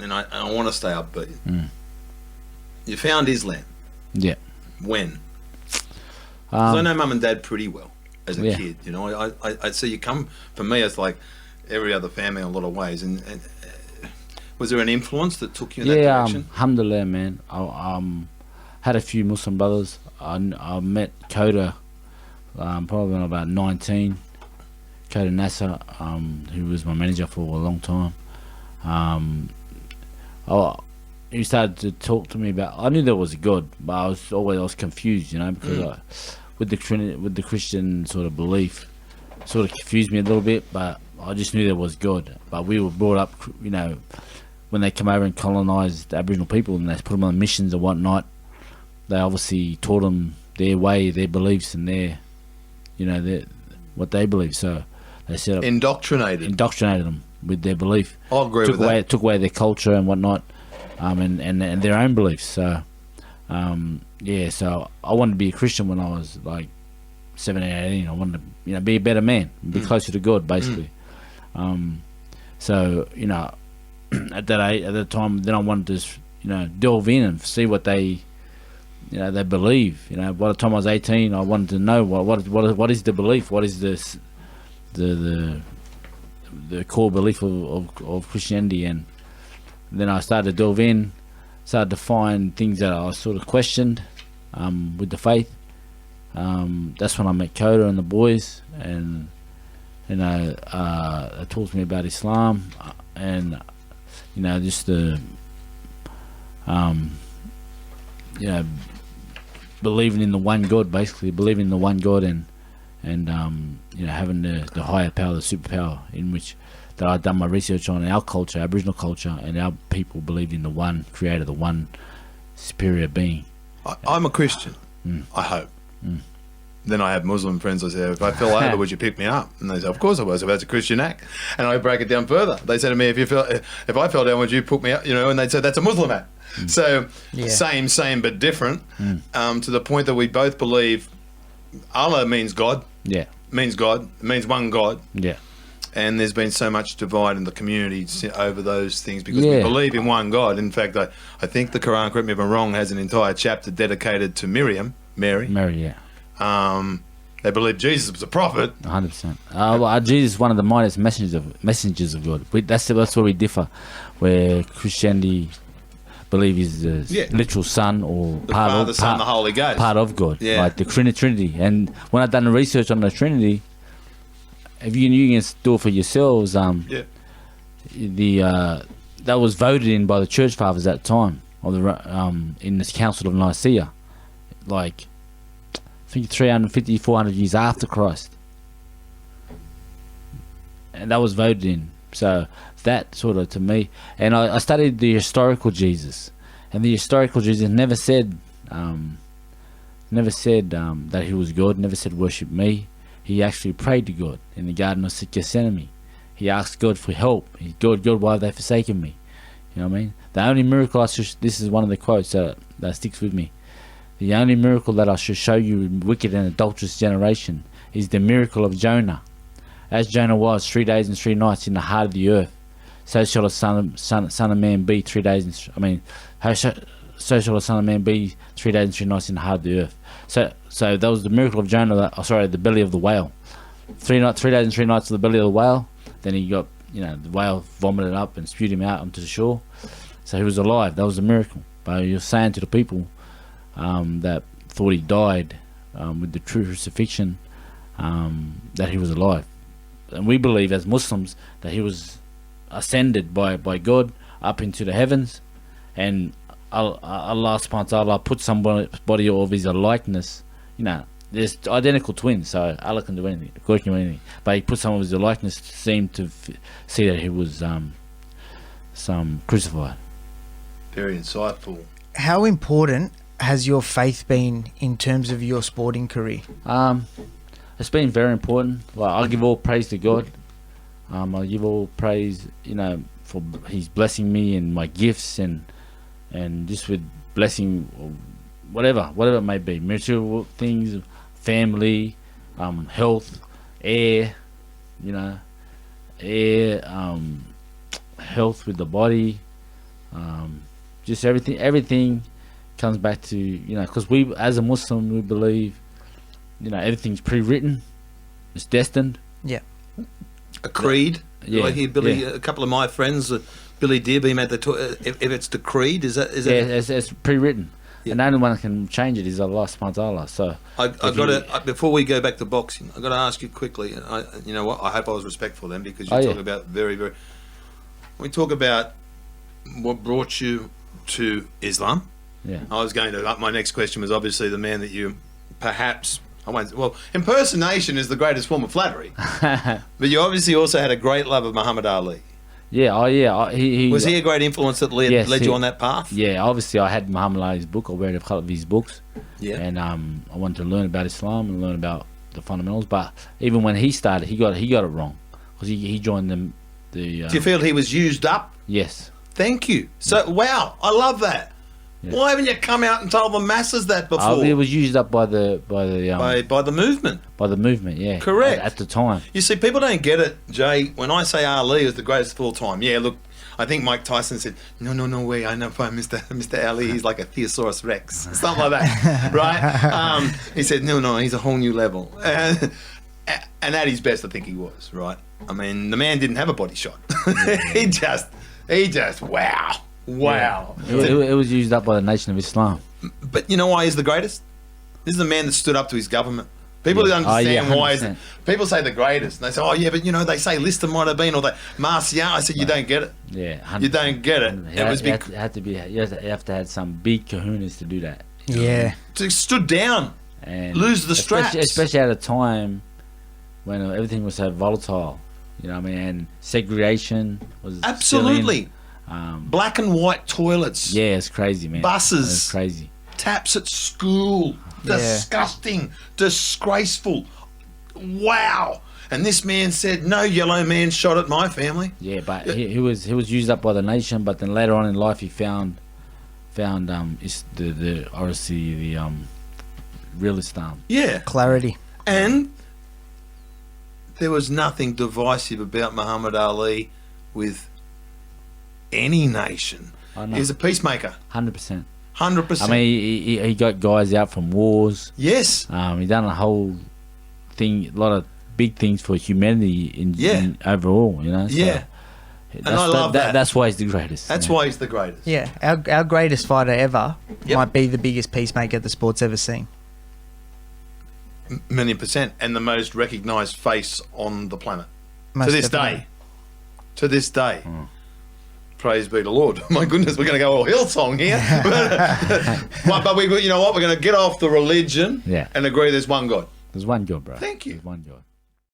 and I want to stay upbeat. You found Islam. Yeah. When? 'Cause I know mum and dad pretty well as a kid. You know, I so you come, for me, it's like every other family in a lot of ways. And was there an influence that took you in that direction? Alhamdulillah, man. I had a few Muslim brothers. I met Coda probably when I was about 19. Coda Nasser, who was my manager for a long time. He started to talk to me about. I knew there was a God, but I was confused, you know, because with the Christian sort of belief, sort of confused me a little bit. But I just knew there was God. But we were brought up, you know, when they come over and colonised Aboriginal people and they put them on missions and whatnot, they obviously taught them their way, their beliefs, and what they believe. So they set up indoctrinated them with their belief. I agree with that. Took away their culture and whatnot, and their own beliefs. So so I wanted to be a Christian when I was like 17, 18. I wanted to, be a better man, be closer to God, basically. So at that time, then I wanted to delve in and see what they believe. By the time I was 18, I wanted to know what is the belief, what is the core belief of Christianity. And then I started to delve in, started to find things that I sort of questioned with the faith. That's when I met Coda and the boys, and they taught me about Islam, and just the believing in the one God, basically believing in the one God, and having the higher power, the superpower, in which that I've done my research on our culture, Aboriginal culture, and our people believed in the one creator, the one superior being. I'm a Christian, I hope. Then I have Muslim friends. I say, if I fell over, would you pick me up? And they say, of course I was. So that's a Christian act. And I break it down further. They say to me, if I fell down, would you put me up? And they'd say, that's a Muslim act. So same but different. To the point that we both believe Allah means God. Yeah. Means God. Means one God. Yeah. And there's been so much divide in the community over those things because we believe in one God. In fact, I think the Quran, correct me if I'm wrong, has an entire chapter dedicated to Mary, yeah. They believe Jesus was a prophet. 100%. Jesus is one of the mightiest messengers of God. That's where we differ. Where Christianity believe he's the literal son or the Father, Son, the Holy Ghost, part of God, like the Trinity. And when I've done the research on the Trinity, if you can do it for yourselves, that was voted in by the church fathers at the time of the in this Council of Nicaea, like I think 350, 400 years after Christ, and that was voted in. So that sort of, to me, and I studied the historical Jesus, and the historical Jesus never said that he was God, never said worship me. He actually prayed to God in the Garden of Gethsemane. He asked God for help. God, why have they forsaken me? You know what I mean? The only miracle this is one of the quotes that sticks with me. The only miracle that I should show you, wicked and adulterous generation, is the miracle of Jonah. As Jonah was 3 days and 3 nights in the heart of the earth, so shall the son of man be 3 days. So shall the Son of Man be 3 days and 3 nights in the heart of the earth. So that was the miracle of Jonah. The belly of the whale. 3 days and 3 nights of the belly of the whale. Then he got, the whale vomited up and spewed him out onto the shore. So he was alive. That was a miracle. But you're saying to the people that thought he died with the true crucifixion, that he was alive. And we believe as Muslims that he was ascended by God up into the heavens, and Allah subhanahu wa ta'ala put somebody of his likeness. There's identical twins, so Allah can do anything, God can do anything. But he put some of his likeness to seem to see that he was crucified. Very insightful. How important has your faith been in terms of your sporting career? It's been very important. I give all praise to God. I give all praise, for His blessing me and my gifts, and just with blessing, whatever it may be, material things, family, health, air, health with the body, Just everything comes back to, you know, because we, as a Muslim, we believe, you know, everything's pre-written, it's destined. Yeah. A creed. Yeah, I hear Billy. yeah. A couple of my friends, Billy Dearbeam, at the if it's the creed, is that? It's pre-written. Yeah. And the only one that can change it is Allah subhanahu wa ta'ala. So I've got to, before we go back to boxing, I've got to ask you quickly. You know what? I hope I was respectful then, because you talk about very. We talk about what brought you to Islam. yeah, I was going to. My next question was obviously the man that you perhaps. Well, impersonation is the greatest form of flattery. But you obviously also had a great love of Muhammad Ali. yeah, oh yeah. Was he a great influence that led you on that path? Yeah, obviously I had Muhammad Ali's book. I read a couple of his books. Yeah. And I wanted to learn about Islam and learn about the fundamentals. But even when he started, he got it wrong, because he joined them. Do you feel he was used up? Yes. Thank you. So wow, I love that. Yeah. Why haven't you come out and told the masses that before? It was used up by the movement. By the movement, yeah. Correct. At the time. You see, people don't get it, Jay. When I say Ali is the greatest of all time, yeah, look, I think Mike Tyson said, no way, I know Mr. Ali, he's like a Theosaurus Rex, something like that, right? He said, no, he's a whole new level. And at his best, I think he was, right? I mean, the man didn't have a body shot. he just, wow. Yeah. It was used up by the Nation of Islam. But you know why he's the greatest? This is a man that stood up to his government. People don't understand why. People say the greatest. And they say, oh, yeah, but, you know, they say Lister might have been, or they Martial. I said, you don't get it. Yeah. 100%. You don't get it. You have to have some big kahunas to do that. Yeah. To stood down. And lose the straps. Especially at a time when everything was so volatile. You know what I mean? And segregation was absolutely. Black and white toilets. Yeah, it's crazy, man. Buses. It's crazy. Taps at school. Yeah. Disgusting. Disgraceful. Wow. And this man said, no yellow man shot at my family. Yeah, but he was used up by the nation, but then later on in life he found the obviously the real Islam. Yeah. Clarity. And there was nothing divisive about Muhammad Ali with any nation. He's a peacemaker. 100%. 100%. I mean, he got guys out from wars. Yes. He done a whole thing, a lot of big things for humanity in overall, you know. So yeah. And I love that. That's why he's the greatest. That's why he's the greatest. Yeah, our greatest fighter ever might be the biggest peacemaker the sport's ever seen. Million percent, and the most recognised face on the planet Most to this definitely. day. To this day. Praise be the Lord. My goodness, we're going to go all Hillsong here. but we, you know what? We're going to get off the religion and agree there's one God. There's one God, bro. Thank you. There's one God.